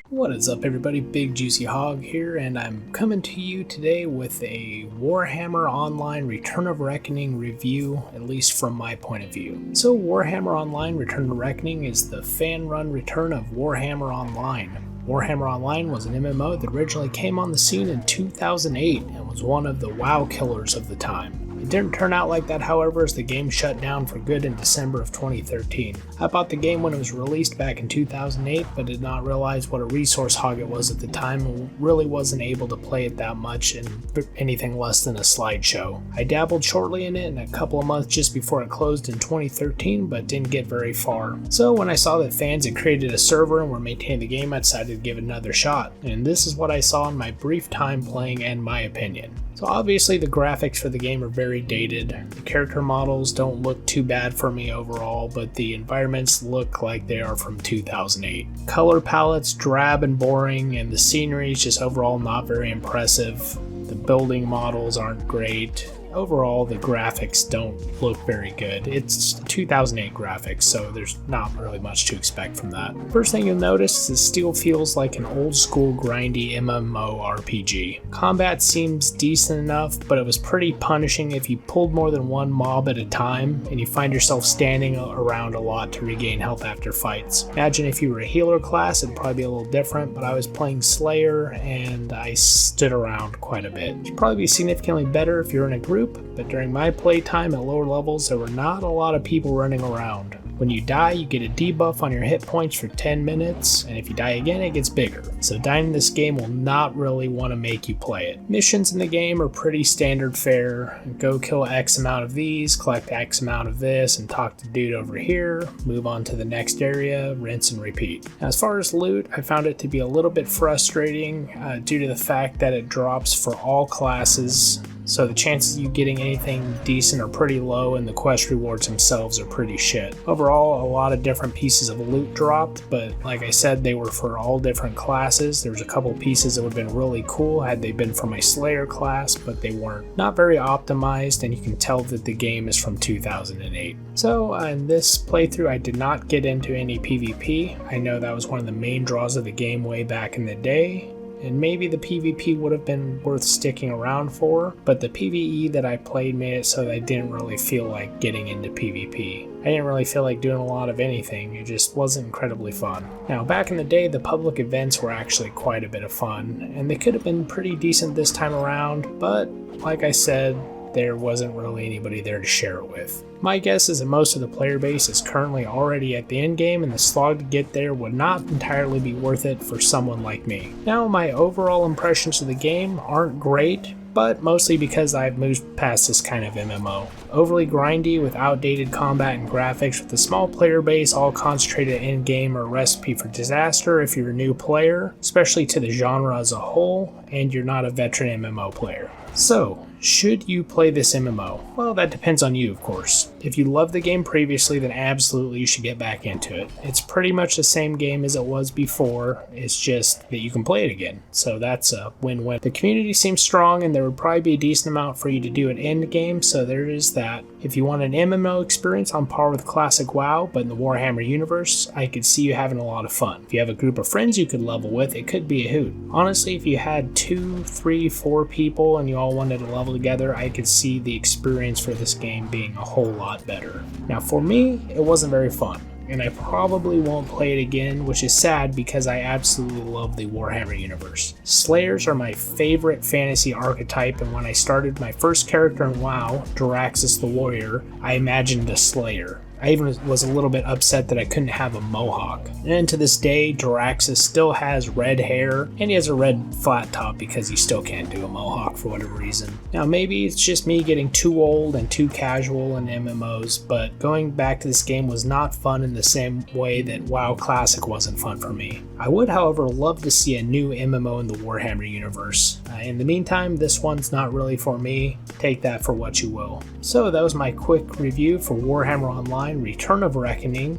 What is up, everybody? Bigjuicyhog here, and I'm coming to you today with a Warhammer Online Return of Reckoning review, at least from my point of view. So Warhammer Online Return of Reckoning is the fan-run return of Warhammer Online. Warhammer Online was an MMO that originally came on the scene in 2008 and was one of the WoW killers of the time. It didn't turn out like that, however, as the game shut down for good in December of 2013. I bought the game when it was released back in 2008, but did not realize what a resource hog it was at the time and really wasn't able to play it that much in anything less than a slideshow. I dabbled shortly in it in a couple of months just before it closed in 2013, but didn't get very far. So when I saw that fans had created a server and were maintaining the game, I decided to give it another shot. And this is what I saw in my brief time playing and my opinion. So obviously the graphics for the game are very dated. The character models don't look too bad for me overall, but the environments look like they are from 2008. Color palettes drab and boring, and the scenery is just overall not very impressive. The building models aren't great. Overall, the graphics don't look very good. It's 2008 graphics, so there's not really much to expect from that. First thing you'll notice is it still feels like an old school grindy MMORPG. Combat seems decent enough, but it was pretty punishing if you pulled more than one mob at a time, and you find yourself standing around a lot to regain health after fights. Imagine if you were a healer class, it'd probably be a little different, but I was playing Slayer, and I stood around quite a bit. It'd probably be significantly better if you're in a group, but during my playtime at lower levels, there were not a lot of people running around. When you die, you get a debuff on your hit points for 10 minutes, and if you die again, it gets bigger. So dying in this game will not really want to make you play it. Missions in the game are pretty standard fare. Go kill X amount of these, collect X amount of this, and talk to dude over here, move on to the next area, rinse and repeat. Now, as far as loot, I found it to be a little bit frustrating due to the fact that it drops for all classes. So the chances of you getting anything decent are pretty low, and the quest rewards themselves are pretty shit. Overall, a lot of different pieces of loot dropped, but like I said, they were for all different classes. There was a couple pieces that would have been really cool had they been for my Slayer class, but they weren't. Not very optimized, and you can tell that the game is from 2008. So in this playthrough, I did not get into any PvP. I know that was one of the main draws of the game way back in the day, and maybe the PvP would have been worth sticking around for, but the PvE that I played made it so that I didn't really feel like getting into PvP. I didn't really feel like doing a lot of anything, it just wasn't incredibly fun. Now, back in the day, the public events were actually quite a bit of fun, and they could have been pretty decent this time around, but like I said, there wasn't really anybody there to share it with. My guess is that most of the player base is currently already at the end game, and the slog to get there would not entirely be worth it for someone like me. Now, my overall impressions of the game aren't great, but mostly because I've moved past this kind of MMO. Overly grindy with outdated combat and graphics with a small player base all concentrated at end game are a recipe for disaster if you're a new player, especially to the genre as a whole, and you're not a veteran MMO player. So, should you play this MMO? Well, that depends on you, of course. If you loved the game previously, then absolutely you should get back into it. It's pretty much the same game as it was before, it's just that you can play it again. So that's a win-win. The community seems strong, and there would probably be a decent amount for you to do at end game, so there is that. If you want an MMO experience on par with classic WoW, but in the Warhammer universe, I could see you having a lot of fun. If you have a group of friends you could level with, it could be a hoot. Honestly, if you had 2, 3, 4 people and you all wanted to level together, I could see the experience for this game being a whole lot better. Now for me, it wasn't very fun, and I probably won't play it again, which is sad because I absolutely love the Warhammer universe. Slayers are my favorite fantasy archetype, and when I started my first character in WoW, Daraxus the Warrior, I imagined a Slayer. I even was a little bit upset that I couldn't have a mohawk. And to this day, Daraxus still has red hair, and he has a red flat top because he still can't do a mohawk for whatever reason. Now maybe it's just me getting too old and too casual in MMOs, but going back to this game was not fun in the same way that WoW Classic wasn't fun for me. I would, however, love to see a new MMO in the Warhammer universe. In the meantime, this one's not really for me. Take that for what you will. So that was my quick review for Warhammer Online Return of Reckoning.